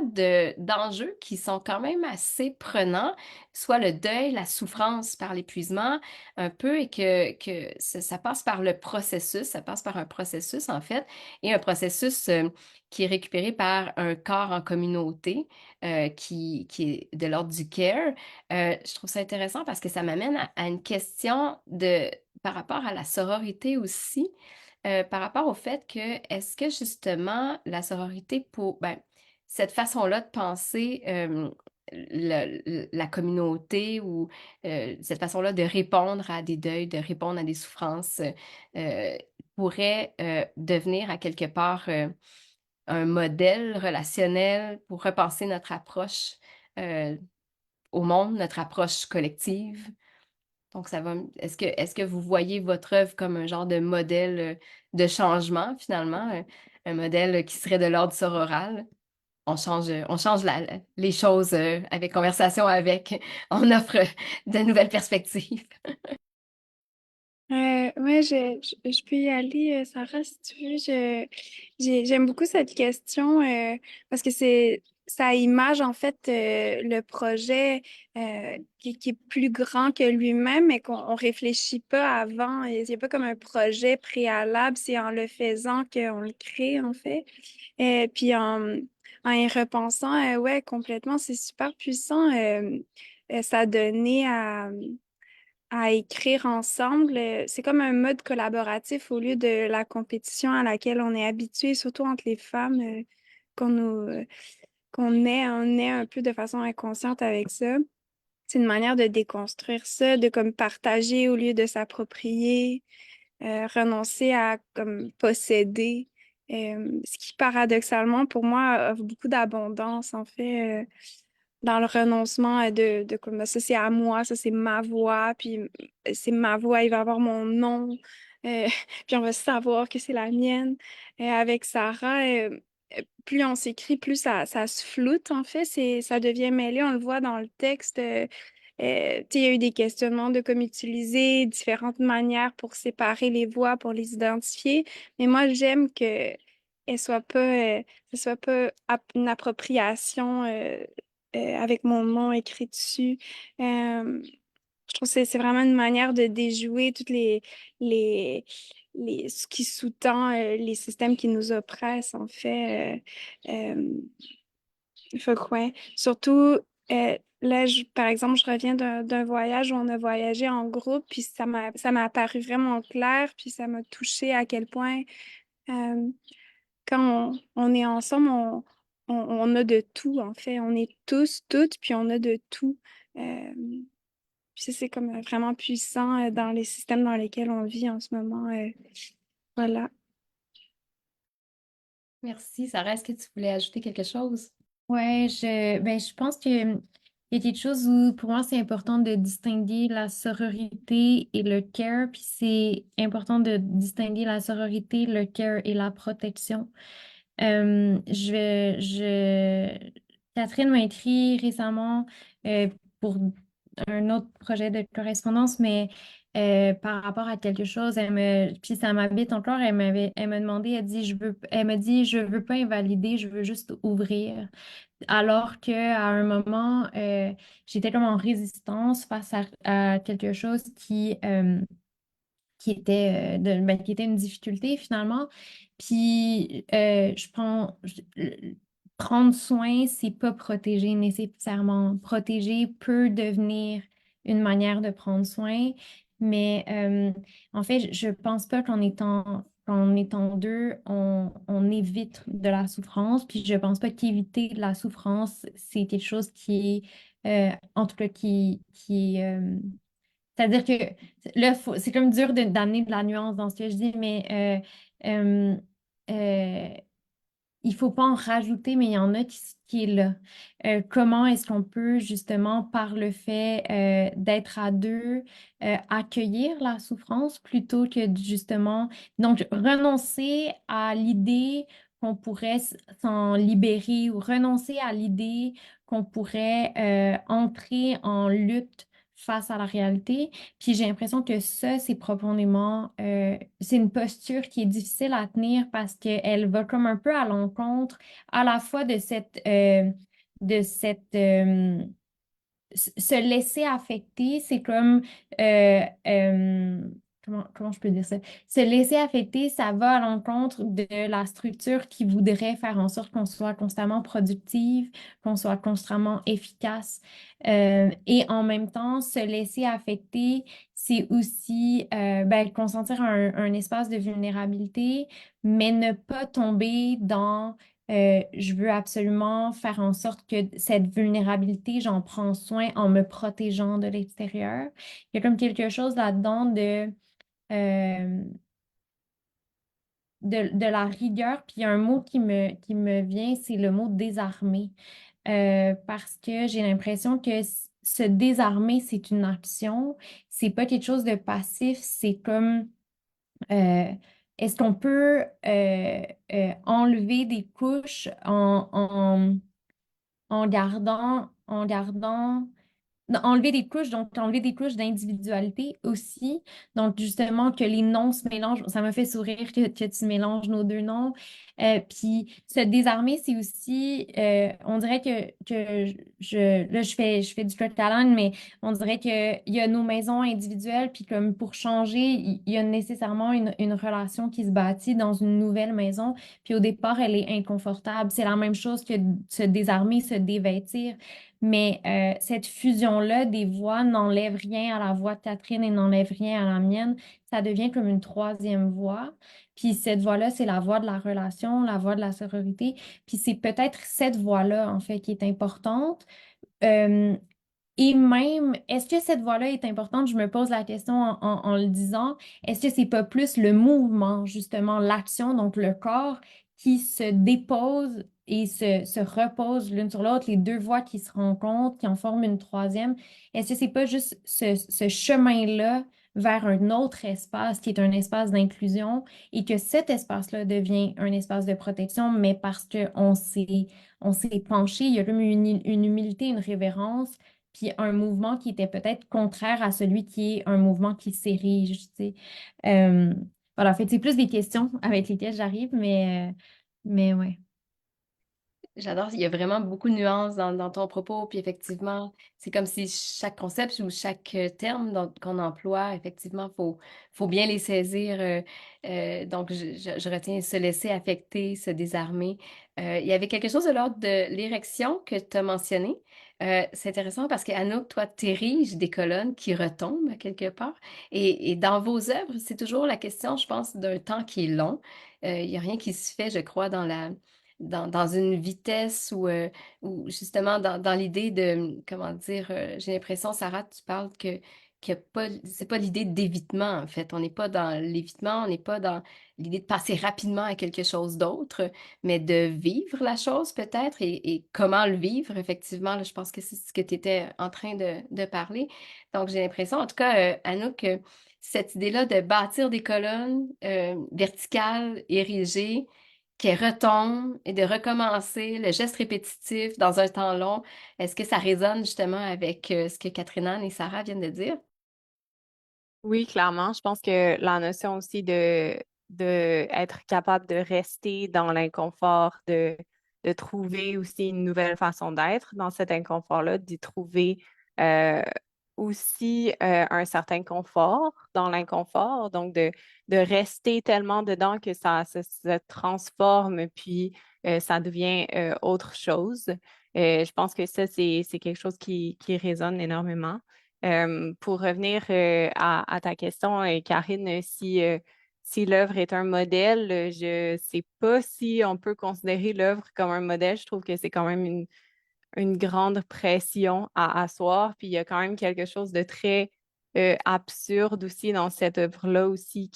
d'enjeux qui sont quand même assez prenants, soit le deuil, la souffrance par l'épuisement, un peu, et que ça passe par le processus, ça passe par un processus en fait, et un processus qui est récupéré par un corps en communauté qui est de l'ordre du care. Je trouve ça intéressant parce que ça m'amène à une question par rapport à la sororité aussi, par rapport au fait que est-ce que justement la sororité cette façon-là de penser la communauté ou cette façon-là de répondre à des deuils, de répondre à des souffrances, euh, pourrait devenir à quelque part un modèle relationnel pour repenser notre approche euh, au monde, notre approche collective. Donc, est-ce que vous voyez votre œuvre comme un genre de modèle de changement, finalement, un modèle qui serait de l'ordre sororal? On change les choses avec conversation avec, on offre de nouvelles perspectives. Ouais, je peux y aller, Sarah, si tu veux. J'aime beaucoup cette question parce que ça image en fait le projet qui est plus grand que lui-même, mais qu'on on réfléchit pas avant. Il n'y a pas comme un projet préalable, c'est en le faisant qu'on le crée en fait. Puis en y repensant, ouais, complètement, c'est super puissant. Ça a donné à écrire ensemble. C'est comme un mode collaboratif au lieu de la compétition à laquelle on est habitué, surtout entre les femmes, qu'on nous, on est un peu de façon inconsciente avec ça. C'est une manière de déconstruire ça, de comme partager au lieu de s'approprier, renoncer à comme posséder. Ce qui paradoxalement pour moi offre beaucoup d'abondance en fait. Dans le renoncement de comme ça c'est à moi, ça c'est ma voix, puis c'est ma voix, il va avoir mon nom, euh, puis on va savoir que c'est la mienne. Avec Sarah, plus on s'écrit, plus ça se floute en fait, ça devient mêlé, on le voit dans le texte. Tu sais, il y a eu des questionnements de comment utiliser différentes manières pour séparer les voix, pour les identifier, mais moi j'aime que ce soit pas une appropriation. Avec mon nom écrit dessus. Je trouve que c'est vraiment une manière de déjouer toutes les, ce qui sous-tend les systèmes qui nous oppressent, en fait. Fait que, ouais. Surtout, Là, par exemple, je reviens d'un voyage où on a voyagé en groupe, puis ça m'a apparu vraiment clair, puis ça m'a touché à quel point euh, quand on est ensemble, on a de tout, en fait. On est tous, toutes, puis on a de tout. Euh, Puis ça, c'est comme vraiment puissant dans les systèmes dans lesquels on vit en ce moment. Voilà. Merci. Sarah, est-ce que tu voulais ajouter quelque chose? Ouais, je pense que il y a quelque chose où pour moi c'est important de distinguer la sororité et le care, puis c'est important de distinguer la sororité, le care et la protection. Catherine m'a écrit récemment pour un autre projet de correspondance, mais par rapport à quelque chose, puis ça m'habite encore, elle m'a demandé, elle m'a dit, je veux pas invalider, je veux juste ouvrir. Alors qu'à un moment, j'étais comme en résistance face à quelque chose qui était une difficulté finalement. Puis prendre soin, c'est pas protéger nécessairement. Protéger peut devenir une manière de prendre soin, mais en fait, je pense pas qu'en étant deux, on évite de la souffrance. Puis je pense pas qu'éviter de la souffrance, c'est quelque chose en tout cas, qui est c'est-à-dire que là, c'est comme dur d'amener de la nuance dans ce que je dis, mais euh, euh, il faut pas en rajouter, mais il y en a qui est là. Comment est-ce qu'on peut justement, par le fait d'être à deux, accueillir la souffrance plutôt que justement, donc renoncer à l'idée qu'on pourrait s'en libérer ou renoncer à l'idée qu'on pourrait entrer en lutte face à la réalité. Puis j'ai l'impression que ça, c'est profondément, c'est une posture qui est difficile à tenir parce qu'elle va comme un peu à l'encontre à la fois de cette, se laisser affecter, c'est comme, euh, euh, comment je peux dire ça? Se laisser affecter, ça va à l'encontre de la structure qui voudrait faire en sorte qu'on soit constamment productive, qu'on soit constamment efficace. Et en même temps, se laisser affecter, c'est aussi consentir un espace de vulnérabilité, mais ne pas tomber dans je veux absolument faire en sorte que cette vulnérabilité, j'en prends soin en me protégeant de l'extérieur. Il y a comme quelque chose là-dedans euh, de la rigueur. Puis il y a un mot qui me vient, c'est le mot désarmer. Parce que j'ai l'impression que se désarmer, c'est une action. C'est pas quelque chose de passif. C'est comme euh, est-ce qu'on peut enlever des couches en gardant non, enlever des couches, donc enlever des couches d'individualité aussi. Donc, justement, que les noms se mélangent. Ça me fait sourire que tu mélanges nos deux noms. Puis, se désarmer, c'est aussi, on dirait que là, je fais du coq à l'âne, mais on dirait qu'il y a nos maisons individuelles, puis comme pour changer, il y a nécessairement une relation qui se bâtit dans une nouvelle maison. Puis, au départ, elle est inconfortable. C'est la même chose que se désarmer, se dévêtir. Mais cette fusion-là des voix n'enlève rien à la voix de Catherine et n'enlève rien à la mienne. Ça devient comme une troisième voix. Puis cette voix-là, c'est la voix de la relation, la voix de la sororité. Puis c'est peut-être cette voix-là, en fait, qui est importante. Euh, et même, est-ce que cette voix-là est importante? Je me pose la question en le disant. Est-ce que c'est pas plus le mouvement, justement, l'action, donc le corps, qui se dépose et se repose l'une sur l'autre, les deux voix qui se rencontrent, qui en forment une troisième? Est-ce que c'est pas juste ce chemin-là vers un autre espace qui est un espace d'inclusion et que cet espace-là devient un espace de protection, mais parce on s'est penché, il y a comme une humilité, une révérence puis un mouvement qui était peut-être contraire à celui qui est un mouvement qui s'érige, tu sais. Euh, voilà, fait que c'est plus des questions avec lesquelles j'arrive, mais ouais. J'adore, il y a vraiment beaucoup de nuances dans ton propos, puis effectivement, c'est comme si chaque concept ou chaque terme qu'on emploie, effectivement, faut bien les saisir. Donc, je retiens se laisser affecter, se désarmer. Il y avait quelque chose de l'ordre de l'érection que tu as mentionné. C'est intéressant parce qu'Anouk, toi, t'ériges des colonnes qui retombent à quelque part. Et dans vos œuvres, c'est toujours la question, je pense, d'un temps qui est long. Il n'y a rien qui se fait, je crois, dans une vitesse ou justement dans l'idée de, comment dire, j'ai l'impression, Sarah, tu parles qu'il y a pas, c'est pas l'idée d'évitement, en fait. On n'est pas dans l'évitement, on n'est pas dans l'idée de passer rapidement à quelque chose d'autre, mais de vivre la chose peut-être et comment le vivre, effectivement. Là, je pense que c'est ce que tu étais en train de parler. Donc, j'ai l'impression, en tout cas, Anouk, que cette idée-là de bâtir des colonnes verticales, érigées, qui retombent et de recommencer le geste répétitif dans un temps long, est-ce que ça résonne justement avec ce que Catherine Anne et Sarah viennent de dire? Oui, clairement. Je pense que la notion aussi de être capable de rester dans l'inconfort, de trouver aussi une nouvelle façon d'être dans cet inconfort-là, d'y trouver euh, aussi un certain confort dans l'inconfort, donc de rester tellement dedans que ça se transforme, puis ça devient autre chose. Je pense que ça, c'est quelque chose qui résonne énormément. Pour revenir à ta question, Karine, si l'œuvre est un modèle, je ne sais pas si on peut considérer l'œuvre comme un modèle. Je trouve que c'est quand même une grande pression à asseoir. Puis il y a quand même quelque chose de très absurde aussi dans cette œuvre-là aussi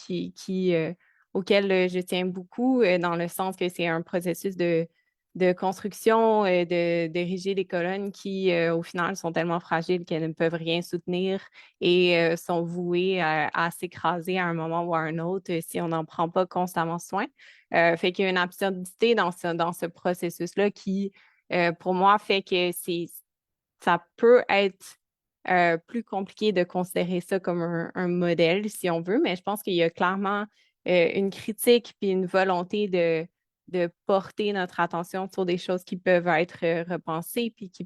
auquel je tiens beaucoup, dans le sens que c'est un processus de construction, d'ériger des colonnes qui, au final, sont tellement fragiles qu'elles ne peuvent rien soutenir et sont vouées à s'écraser à un moment ou à un autre si on n'en prend pas constamment soin. Fait qu'il y a une absurdité dans ce processus-là qui pour moi, fait que ça peut être plus compliqué de considérer ça comme un modèle, si on veut, mais je pense qu'il y a clairement une critique puis une volonté de porter notre attention sur des choses qui peuvent être repensées puis qui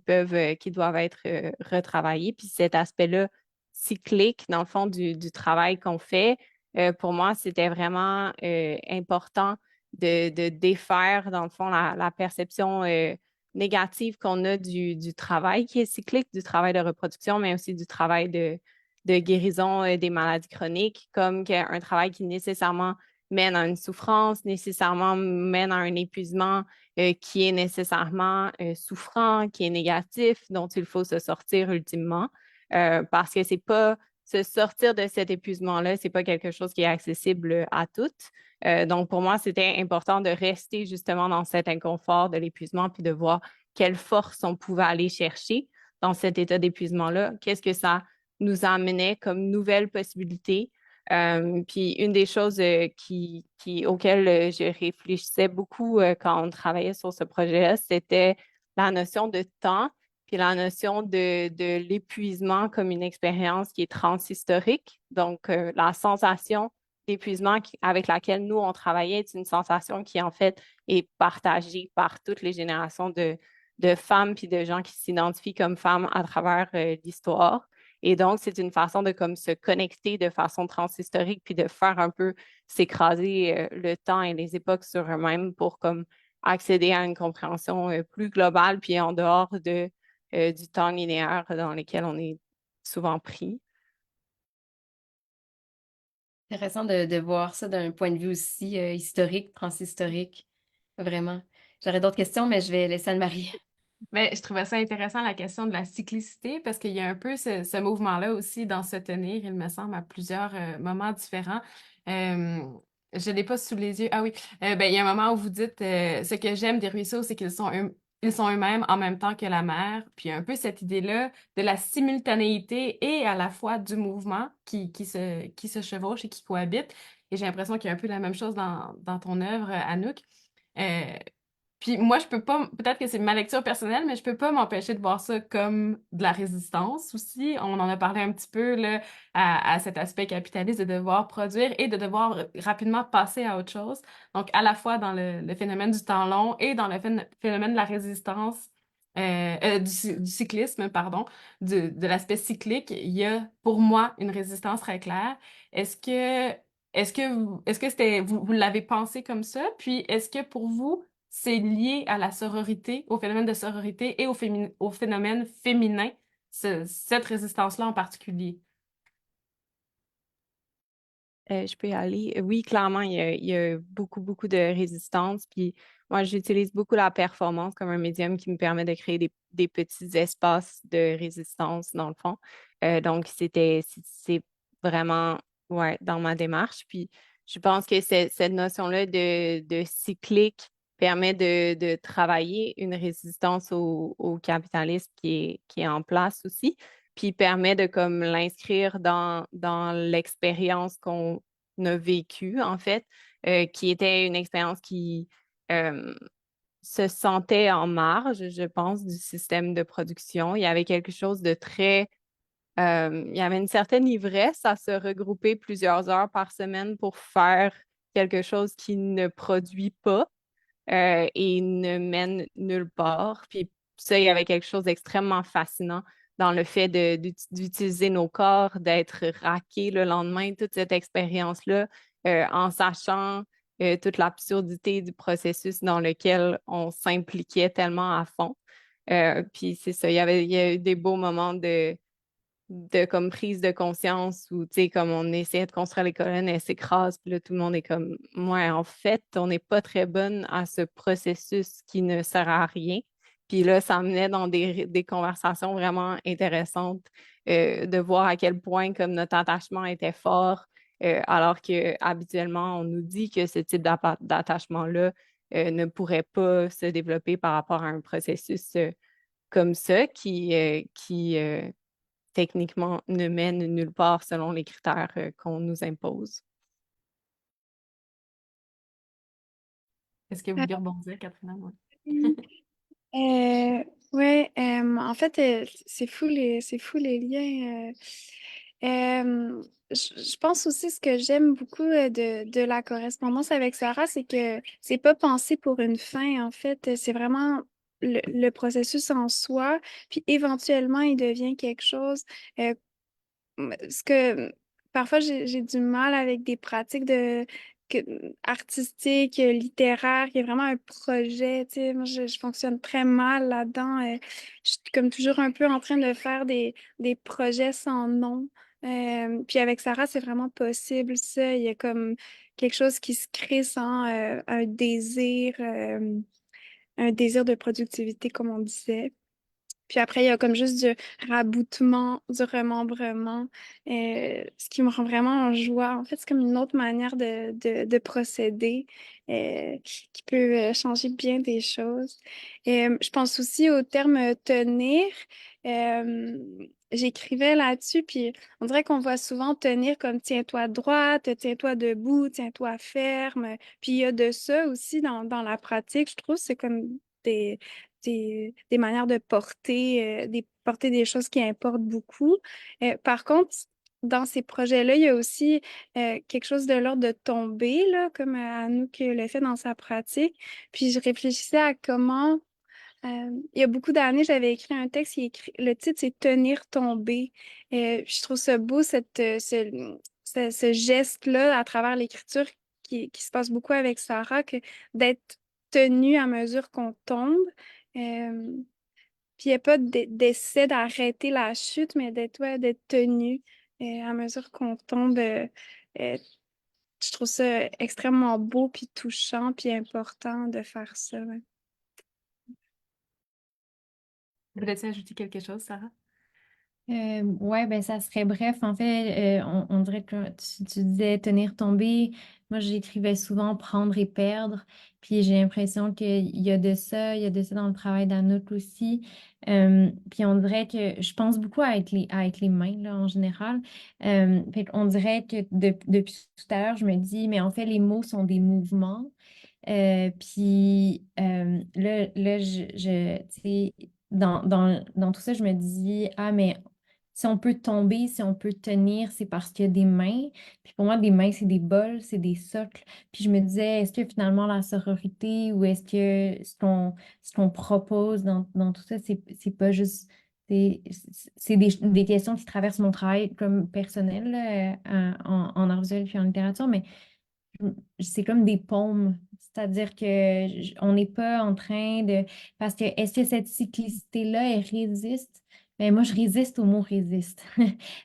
doivent être retravaillées. Puis cet aspect-là cyclique, dans le fond, du travail qu'on fait, pour moi, c'était vraiment important de défaire, dans le fond, la perception négative qu'on a du travail qui est cyclique, du travail de reproduction, mais aussi du travail de guérison des maladies chroniques, comme un travail qui nécessairement mène à une souffrance, nécessairement mène à un épuisement qui est nécessairement souffrant, qui est négatif, dont il faut se sortir ultimement, parce que c'est pas se sortir de cet épuisement-là, c'est pas quelque chose qui est accessible à toutes. Donc, pour moi, c'était important de rester justement dans cet inconfort de l'épuisement, puis de voir quelle force on pouvait aller chercher dans cet état d'épuisement-là. Qu'est-ce que ça nous amenait comme nouvelle possibilité? Puis une des choses auxquelles je réfléchissais beaucoup quand on travaillait sur ce projet-là, c'était la notion de temps, puis la notion de l'épuisement comme une expérience qui est transhistorique. Donc, la sensation d'épuisement avec laquelle nous, on travaillait, est une sensation qui, en fait, est partagée par toutes les générations de femmes puis de gens qui s'identifient comme femmes à travers l'histoire. Et donc, c'est une façon de comme se connecter de façon transhistorique puis de faire un peu s'écraser le temps et les époques sur eux-mêmes pour comme accéder à une compréhension plus globale puis en dehors du temps linéaire dans lequel on est souvent pris. Intéressant de voir ça d'un point de vue aussi historique, transhistorique, vraiment. J'aurais d'autres questions, mais je vais laisser Anne-Marie. Mais je trouvais ça intéressant la question de la cyclicité parce qu'il y a un peu ce mouvement-là aussi dans se tenir, il me semble, à plusieurs moments différents. Euh, je ne l'ai pas sous les yeux. Ah oui, ben, il y a un moment où vous dites ce que j'aime des ruisseaux, c'est ils sont eux-mêmes en même temps que la mer. Puis il y a un peu cette idée-là de la simultanéité et à la fois du mouvement qui se chevauche et qui cohabite. Et j'ai l'impression qu'il y a un peu la même chose dans ton œuvre, Anouk. Euh, puis moi, je peux pas, peut-être que c'est ma lecture personnelle, mais je peux pas m'empêcher de voir ça comme de la résistance aussi. On en a parlé un petit peu là, à cet aspect capitaliste de devoir produire et de devoir rapidement passer à autre chose. Donc, à la fois dans le phénomène du temps long et dans le phénomène de la résistance, du cyclisme, pardon, de l'aspect cyclique, il y a pour moi une résistance très claire. Est-ce que, est-ce que c'était, vous l'avez pensé comme ça? Puis, est-ce que pour vous, c'est lié à la sororité, au phénomène de sororité et au phénomène féminin, cette résistance-là en particulier. Je peux y aller. Oui, clairement, il y a beaucoup, beaucoup de résistance. Puis moi, j'utilise beaucoup la performance comme un médium qui me permet de créer des petits espaces de résistance, dans le fond. Donc, c'est vraiment, ouais, dans ma démarche. Puis je pense que cette notion-là de cyclique permet de travailler une résistance au capitalisme qui est en place aussi puis permet de comme l'inscrire dans l'expérience qu'on a vécue, en fait, qui était une expérience qui euh, se sentait en marge, je pense, du système de production. Il y avait quelque chose de très... il y avait une certaine ivresse à se regrouper plusieurs heures par semaine pour faire quelque chose qui ne produit pas et ne mène nulle part. Puis ça, il y avait quelque chose d'extrêmement fascinant dans le fait d'utiliser nos corps, d'être raqués le lendemain, toute cette expérience-là, en sachant toute l'absurdité du processus dans lequel on s'impliquait tellement à fond. Puis c'est ça, il y a eu des beaux moments de comme prise de conscience où, tu sais, comme on essayait de construire les colonnes, elles s'écrasent, puis là, tout le monde est comme, ouais, en fait, on n'est pas très bonne à ce processus qui ne sert à rien. Puis là, ça menait dans des conversations vraiment intéressantes de voir à quel point comme notre attachement était fort, alors que habituellement, on nous dit que ce type d'attachement-là ne pourrait pas se développer par rapport à un processus comme ça qui techniquement ne mène nulle part selon les critères qu'on nous impose. Est-ce que vous voulez rebondir, Catherine? Ouais. Ouais, en fait, c'est fou les liens. Je pense aussi ce que j'aime beaucoup de la correspondance avec Sarah, c'est que c'est pas pensé pour une fin, en fait. C'est vraiment le processus en soi, puis éventuellement, il devient quelque chose. euh, ce que parfois j'ai du mal avec des pratiques artistiques, littéraires, il y a vraiment un projet, tu sais, moi je fonctionne très mal là-dedans. Je suis comme toujours un peu en train de faire des projets sans nom. Puis avec Sarah, c'est vraiment possible, ça. Il y a comme quelque chose qui se crée sans un désir de productivité, comme on disait. Puis après, il y a comme juste du raboutement, du remembrement, ce qui me rend vraiment en joie. En fait, c'est comme une autre manière de procéder qui peut changer bien des choses. Je pense aussi au terme tenir. Euh, J'écrivais là-dessus, puis on dirait qu'on voit souvent tenir comme tiens-toi droite, tiens-toi debout, tiens-toi ferme. Puis il y a de ça aussi dans la pratique. Je trouve c'est comme des manières de porter des choses qui importent beaucoup. Par contre, dans ces projets-là, il y a aussi quelque chose de l'ordre de tomber, là, comme Anouk le fait dans sa pratique. Puis je réfléchissais à comment, il y a beaucoup d'années, j'avais écrit un texte le titre, c'est Tenir tomber. Je trouve ça beau, ce geste-là, à travers l'écriture qui se passe beaucoup avec Sarah, que d'être tenu à mesure qu'on tombe. Euh, Puis il n'y a pas d'essai d'arrêter la chute, mais d'être tenu à mesure qu'on tombe. Euh, je trouve ça extrêmement beau, puis touchant, puis important de faire ça. Ouais. Voulais-tu ajouter quelque chose, Sarah? Ouais, ben ça serait bref. En fait, on dirait que tu disais tenir tomber. Moi, j'écrivais souvent prendre et perdre. Puis j'ai l'impression qu'il y a de ça, il y a de ça dans le travail d'Anouk aussi. Puis on dirait que je pense beaucoup à être les mains, là, en général. Fait qu'on dirait que depuis tout à l'heure, je me dis, mais en fait, les mots sont des mouvements. Là, tu sais, dans tout ça, je me dis, ah, mais si on peut tomber, si on peut tenir, c'est parce qu'il y a des mains. Puis pour moi, des mains, c'est des bols, c'est des socles. Puis je me disais, est-ce que finalement la sororité ou est-ce que ce qu'on propose dans tout ça, c'est pas juste. C'est des questions qui traversent mon travail comme personnel là, en art visuel puis en littérature, mais c'est comme des paumes. C'est-à-dire que on n'est pas en train de... Parce que est-ce que cette cyclicité-là, elle résiste? Ben, moi, je résiste au mot résiste.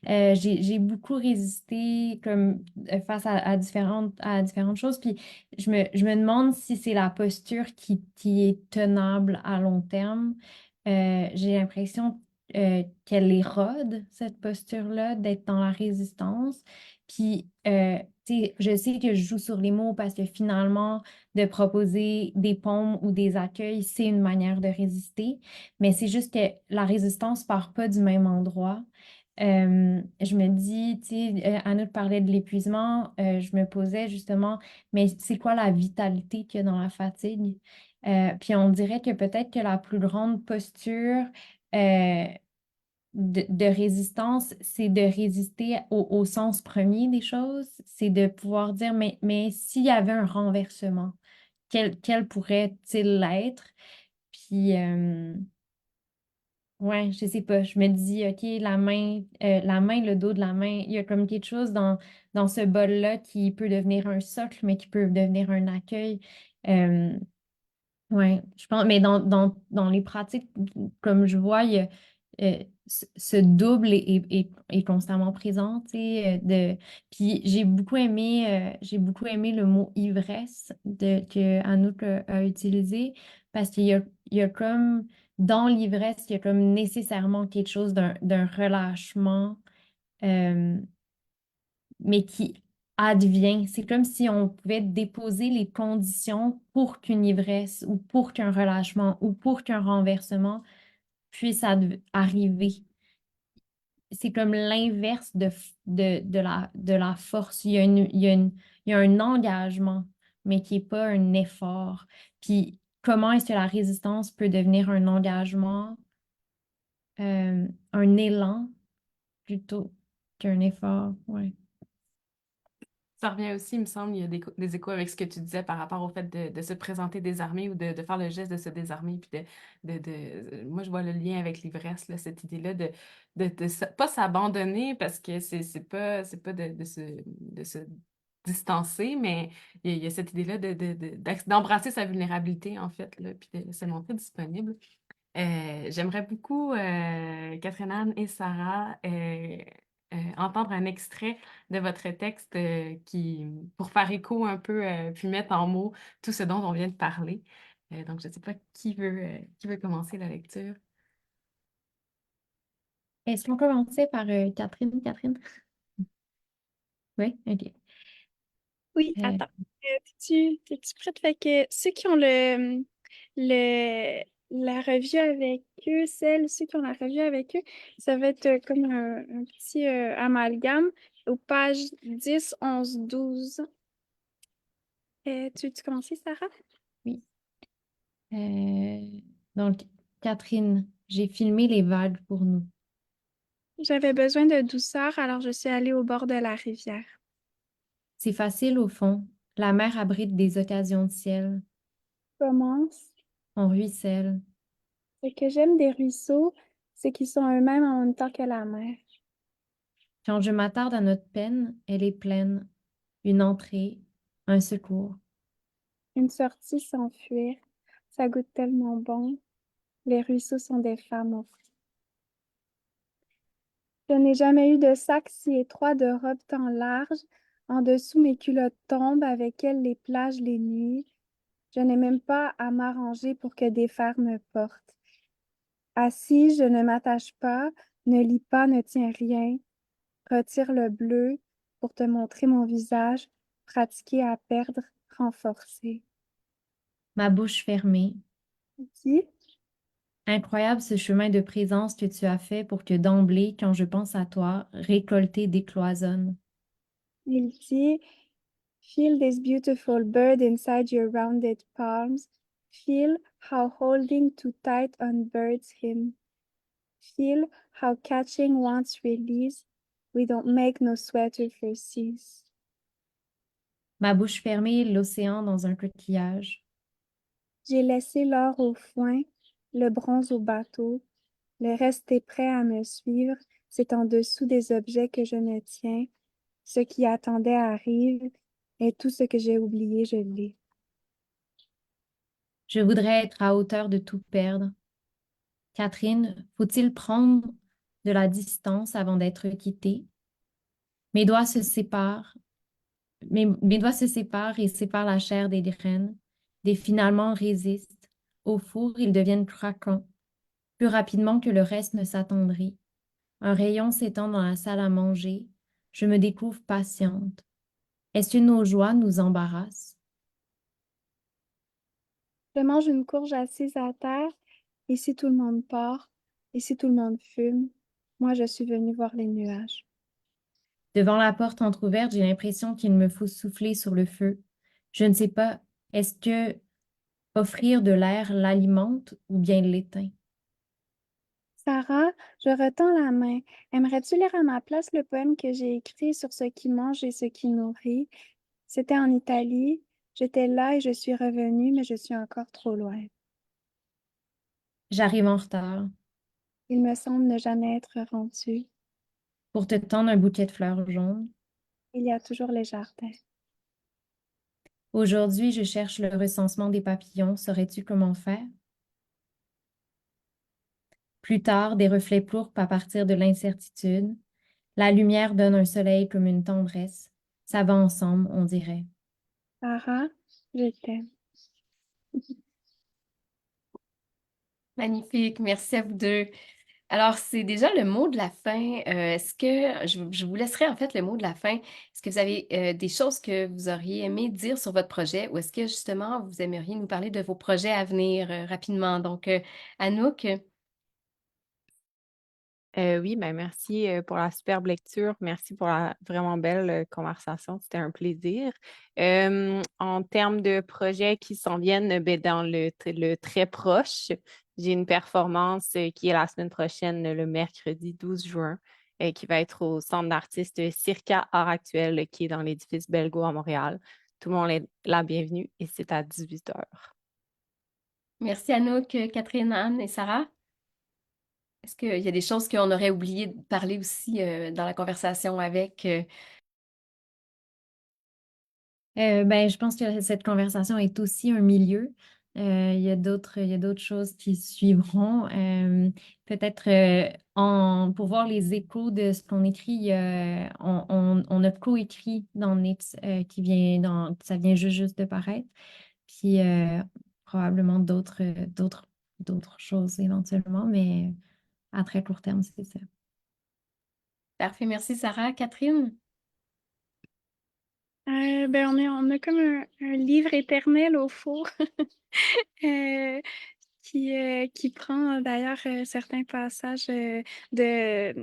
J'ai beaucoup résisté comme face à différentes choses. Puis je me demande si c'est la posture qui est tenable à long terme. J'ai l'impression qu'elle érode, cette posture-là, d'être dans la résistance. Puis, tu sais, je sais que je joue sur les mots parce que finalement, de proposer des paumes ou des accueils, c'est une manière de résister, mais c'est juste que la résistance part pas du même endroit. Je me dis, tu sais, Anouk parlait de l'épuisement, je me posais justement, mais c'est quoi la vitalité qu'il y a dans la fatigue? Puis on dirait que peut-être que la plus grande posture euh, de résistance, c'est de résister au sens premier des choses, c'est de pouvoir dire, mais s'il y avait un renversement, quel pourrait-il l'être? Puis, ouais, je sais pas, je me dis, OK, la main, le dos de la main, il y a comme quelque chose dans ce bol-là qui peut devenir un socle, mais qui peut devenir un accueil. Euh, ouais, je pense, mais dans les pratiques, comme je vois, il y a, ce double est constamment présent, tu sais, puis j'ai beaucoup aimé le mot ivresse que Anouk a utilisé, parce il y a comme, dans l'ivresse, il y a comme nécessairement quelque chose d'un relâchement, euh, mais qui advient. C'est comme si on pouvait déposer les conditions pour qu'une ivresse ou pour qu'un relâchement ou pour qu'un renversement puisse arriver. C'est comme l'inverse de la force. Il y a un engagement, mais qui n'est pas un effort. Puis comment est-ce que la résistance peut devenir un engagement, un élan plutôt qu'un effort? Ouais. Ça revient aussi, il me semble, il y a des échos avec ce que tu disais par rapport au fait de se présenter désarmé ou de faire le geste de se désarmer. Puis moi, je vois le lien avec l'ivresse, là, cette idée-là pas s'abandonner parce que c'est pas de se distancer, mais il y a cette idée-là d'embrasser sa vulnérabilité, en fait, là, puis de se montrer disponible. J'aimerais beaucoup, Catherine Anne et Sarah, entendre un extrait de votre texte pour faire écho un peu, puis mettre en mots tout ce dont on vient de parler. Donc, je ne sais pas qui veut commencer la lecture. Est-ce qu'on commençait par Catherine? Catherine? Oui, OK. Oui, Euh, attends. T'es-tu prête? Fait que ceux qui ont la revue avec eux, ceux qui ont la revue avec eux, ça va être comme un petit amalgame aux pages 10, 11, 12. Tu commences, Sarah? oui. Euh, donc, Catherine, j'ai filmé les vagues pour nous. J'avais besoin de douceur, alors je suis allée au bord de la rivière. C'est facile au fond. La mer abrite des occasions de ciel. Commence. On ruisselle. Ce que j'aime des ruisseaux, c'est qu'ils sont eux-mêmes en même temps que la mer. Quand je m'attarde à notre peine, elle est pleine. Une entrée, un secours. Une sortie s'enfuir, ça goûte tellement bon. Les ruisseaux sont des femmes au fond. Je n'ai jamais eu de sac si étroit de robe tant large. En dessous, mes culottes tombent, avec elles les plages, les nuits. Je n'ai même pas à m'arranger pour que des fers me portent. Assis, je ne m'attache pas, ne lis pas, ne tiens rien. Retire le bleu pour te montrer mon visage, pratiquer à perdre, renforcer. Ma bouche fermée. Qui? Incroyable ce chemin de présence que tu as fait pour que d'emblée, quand je pense à toi, récolter décloisonne. Il dit, feel this beautiful bird inside your rounded palms. Feel how holding too tight unburds him. Feel how catching once released, we don't make no sweater for seas. Ma bouche fermée, l'océan dans un coquillage. J'ai laissé l'or au foin, le bronze au bateau. Le reste est prêt à me suivre. C'est en dessous des objets que je ne tiens. Ce qui attendait arrive, et tout ce que j'ai oublié, je l'ai. Je voudrais être à hauteur de tout perdre. Catherine, faut-il prendre de la distance avant d'être quitté? Mes doigts se séparent, mes doigts se séparent et séparent la chair des graines. Des finalement résistent. Au four, ils deviennent craquants, plus rapidement que le reste ne s'attendrit. Un rayon s'étend dans la salle à manger. Je me découvre patiente. Est-ce que nos joies nous embarrassent? Je mange une courge assise à terre, et si tout le monde part, et si tout le monde fume, moi je suis venue voir les nuages. Devant la porte entr'ouverte, j'ai l'impression qu'il me faut souffler sur le feu. Je ne sais pas, est-ce que offrir de l'air l'alimente ou bien l'éteint? Sarah, je retends la main. Aimerais-tu lire à ma place le poème que j'ai écrit sur ce qui mange et ce qui nourrit? C'était en Italie. J'étais là et je suis revenue, mais je suis encore trop loin. J'arrive en retard Il me semble ne jamais être rendu. pour te tendre un bouquet de fleurs jaunes. Il y a toujours les jardins. Aujourd'hui, je cherche le recensement des papillons. Saurais-tu comment faire? Plus tard, des reflets pourpres à partir de l'incertitude. La lumière donne un soleil comme une tendresse. Ça va ensemble, on dirait. Sarah, je t'aime. Magnifique, merci à vous deux. Alors, c'est déjà le mot de la fin. Est-ce que je vous laisserai en fait le mot de la fin? Est-ce que vous avez des choses que vous auriez aimé dire sur votre projet ou est-ce que justement vous aimeriez nous parler de vos projets à venir rapidement? Donc, Anouk, Oui, ben merci pour la superbe lecture. Merci pour la vraiment belle conversation. C'était un plaisir. En termes de projets qui s'en viennent, ben, dans le très proche, j'ai une performance qui est la semaine prochaine, le mercredi 12 juin, qui va être au Centre d'artistes Circa Art Actuel, qui est dans l'édifice Belgo à Montréal. Tout le monde est la bienvenue et c'est à 18 heures. merci Anouk, Catherine, Anne et Sarah. Est-ce qu'il y a des choses qu'on aurait oublié de parler aussi dans la conversation avec? Ben, je pense que cette conversation est aussi un milieu. Il y a d'autres choses qui suivront. Peut-être pour voir les échos de ce qu'on écrit, on a coécrit dans Nits ça vient juste de paraître. Puis probablement d'autres choses éventuellement, mais à très court terme, c'est ça. Parfait, merci Sarah. Catherine? On a comme un livre éternel au four euh, qui prend d'ailleurs certains passages de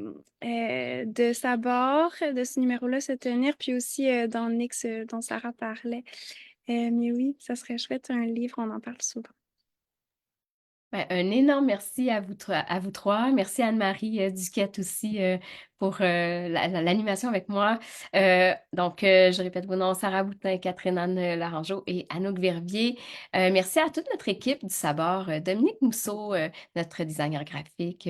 Sabor, de ce numéro-là, se tenir, puis aussi dans Nix dont Sarah parlait. Mais oui, ça serait chouette, un livre, on en parle souvent. Ben, un énorme merci à vous trois. Merci Anne-Marie Duquette aussi pour l'animation avec moi. Je répète vos noms, Sarah Boutin, Catherine-Anne Larangeau et Anouk Verviers. Merci à toute notre équipe du Sabord, Dominique Mousseau, notre designer graphique,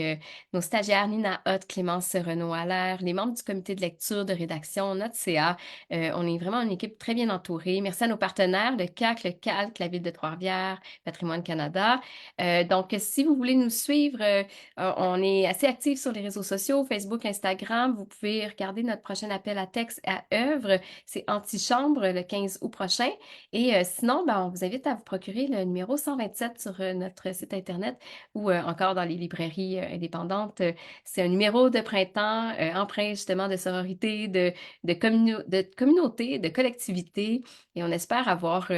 nos stagiaires Nina Hott, Clémence Renaud-Allaire, les membres du comité de lecture, de rédaction, notre CA. On est vraiment une équipe très bien entourée. Merci à nos partenaires, le CAC, le CALC, la Ville de Trois-Rivières, Patrimoine Canada. Donc, si vous voulez nous suivre, on est assez actifs sur les réseaux sociaux, Facebook, Instagram. Vous pouvez regarder notre prochain appel à texte à œuvre. C'est Antichambre le 15 août prochain. Et sinon, ben, on vous invite à vous procurer le numéro 127 sur notre site Internet ou encore dans les librairies indépendantes. C'est un numéro de printemps empreint justement de sororité, de communauté, de collectivité. Et on espère avoir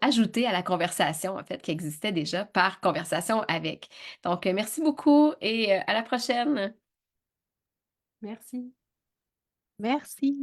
ajouté à la conversation, en fait, qui existait déjà par conversation avec. Donc, merci beaucoup et à la prochaine. Merci. Merci.